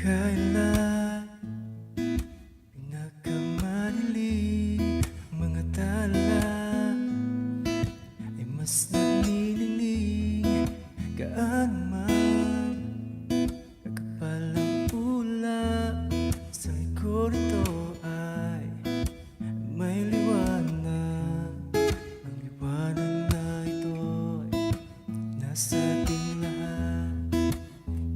Kailan pinakamadilim ang mga tala ay mas naninilig gaano man nagkapal ang ulap sa likod nito ay may liwanag. Ang liwanag na ito'y nasa ating lahat.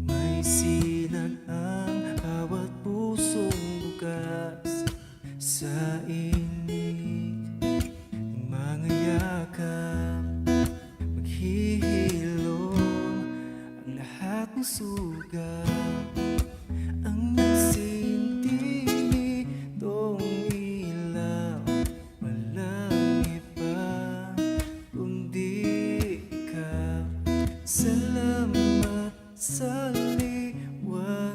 May sinag ang bawat pusong bukas sa init ng mga yakap. Maghihilom ang lahat ng sugat. Ang nagsinti nitong ilaw, walang iba kundi ikaw. Salamat sa liwanag.